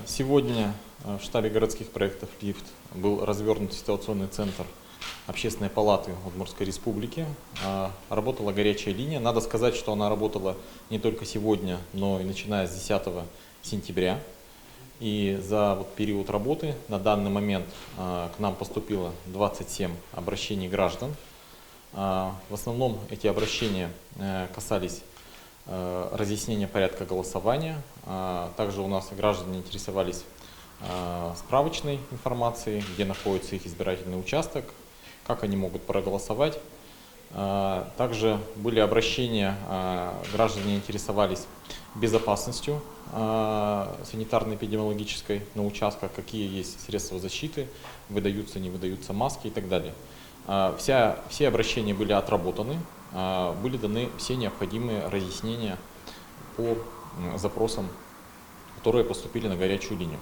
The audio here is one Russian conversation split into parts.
Сегодня в штабе городских проектов «Лифт» был развернут ситуационный центр Общественной палаты Удмуртской Республики. Работала горячая линия. Надо сказать, что она работала не только сегодня, но и начиная с 10 сентября. И за период работы на данный момент к нам поступило 27 обращений граждан. В основном эти обращения касались разъяснения порядка голосования. Также у нас граждане интересовались справочной информацией, где находится их избирательный участок, как они могут проголосовать. Также были обращения, граждане интересовались безопасностью санитарно-эпидемиологической на участках, какие есть средства защиты, выдаются, не выдаются маски и так далее. Все обращения были отработаны, были даны все необходимые разъяснения по запросам, которые поступили на горячую линию.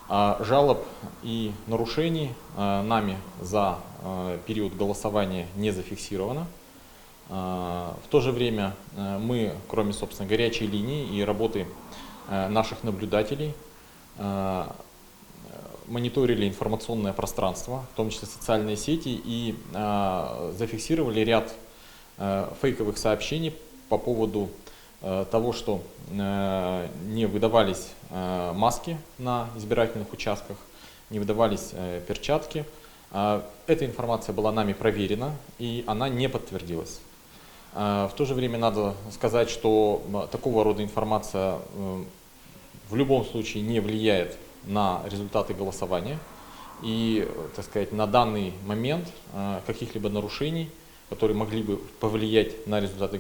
Жалоб и нарушений нами за период голосования не зафиксировано. В то же время мы, кроме, собственно, горячей линии и работы наших наблюдателей, мониторили информационное пространство, в том числе социальные сети, и зафиксировали ряд фейковых сообщений по поводу того, что не выдавались маски на избирательных участках, не выдавались перчатки. Эта информация была нами проверена, и она не подтвердилась. В то же время надо сказать, что такого рода информация в любом случае не влияет на результаты голосования. И, так сказать, на данный момент каких-либо нарушений, которые могли бы повлиять на результаты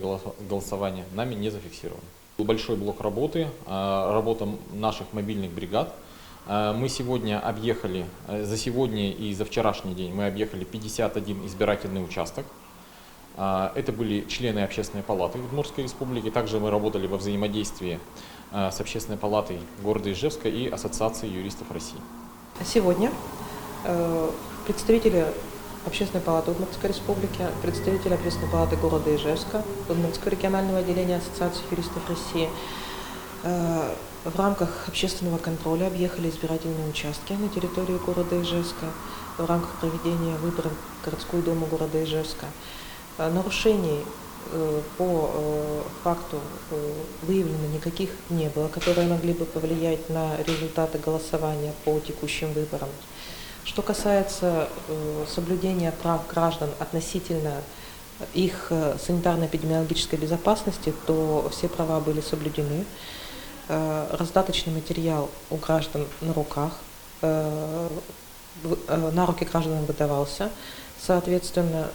голосования, нами не зафиксированы. Был большой блок работы, работа наших мобильных бригад. Мы сегодня объехали, за сегодня и за вчерашний день мы объехали 51 избирательный участок. Это были члены Общественной палаты Удмуртской Республики. Также мы работали во взаимодействии с Общественной палатой города Ижевска и Ассоциацией юристов России. Сегодня представители Общественной палаты Удмуртской Республики, представители Общественной палаты города Ижевска, Удмуртского регионального отделения Ассоциации юристов России в рамках общественного контроля объехали избирательные участки на территории города Ижевска в рамках проведения выборов в городскую думу города Ижевска. Нарушений по факту выявлено никаких не было, которые могли бы повлиять на результаты голосования по текущим выборам. Что касается соблюдения прав граждан относительно их санитарно-эпидемиологической безопасности, то все права были соблюдены. Раздаточный материал у граждан на руках, на руки гражданам выдавался. Соответственно,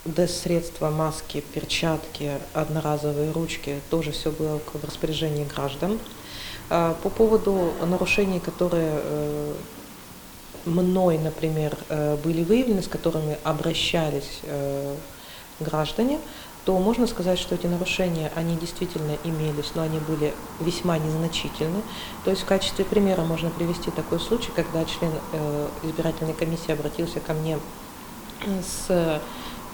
ДЭС-средства, маски, перчатки, одноразовые ручки, тоже все было в распоряжении граждан. По поводу нарушений, которые мной, например, были выявлены, с которыми обращались граждане, то можно сказать, что эти нарушения, они действительно имелись, но они были весьма незначительны. То есть в качестве примера можно привести такой случай, когда член избирательной комиссии обратился ко мне с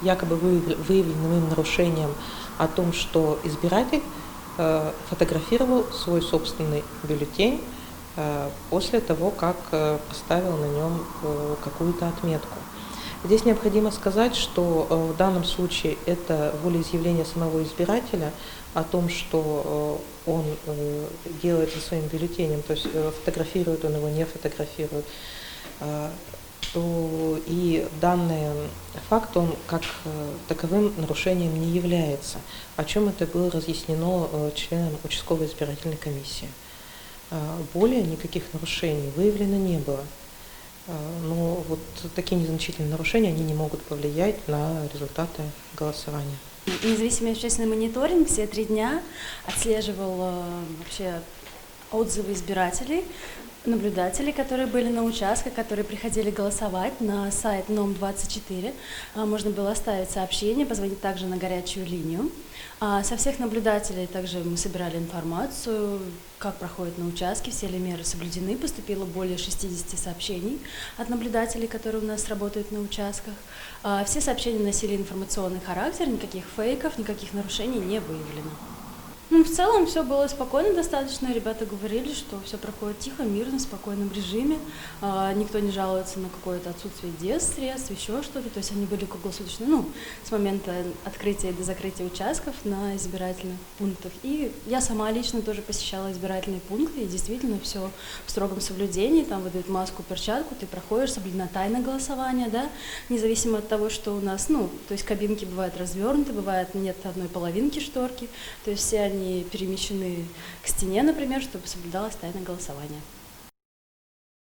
якобы выявленным им нарушением о том, что избиратель фотографировал свой собственный бюллетень после того, как поставил на нем какую-то отметку. Здесь необходимо сказать, что в данном случае это волеизъявление самого избирателя о том, что он делает со своим бюллетенем, то есть фотографирует он его, не фотографирует, то и данный факт, он как таковым нарушением не является, о чем это было разъяснено членам участковой избирательной комиссии. Более никаких нарушений выявлено не было. Но вот такие незначительные нарушения, они не могут повлиять на результаты голосования. Независимый общественный мониторинг все 3 дня отслеживал вообще отзывы избирателей, наблюдателей, которые были на участках, которые приходили голосовать. На сайт НОМ-24 можно было оставить сообщение, позвонить также на горячую линию. Со всех наблюдателей также мы собирали информацию, как проходит на участке, все ли меры соблюдены. Поступило более 60 сообщений от наблюдателей, которые у нас работают на участках. Все сообщения носили информационный характер, никаких фейков, никаких нарушений не выявлено. Ну, в целом все было спокойно достаточно. Ребята говорили, что все проходит тихо, мирно, в спокойном режиме. Никто не жалуется на какое-то отсутствие средств, еще что-то. То есть они были круглосуточно, ну, с момента открытия до закрытия участков на избирательных пунктах. И я сама лично тоже посещала избирательные пункты, и действительно все в строгом соблюдении. Там выдают маску, перчатку, ты проходишь, соблюдена тайна голосования, да, независимо от того, что у нас, ну, то есть кабинки бывают развернуты, бывает нет одной половинки шторки, то есть все они перемещены к стене, например, чтобы соблюдалась тайна голосования.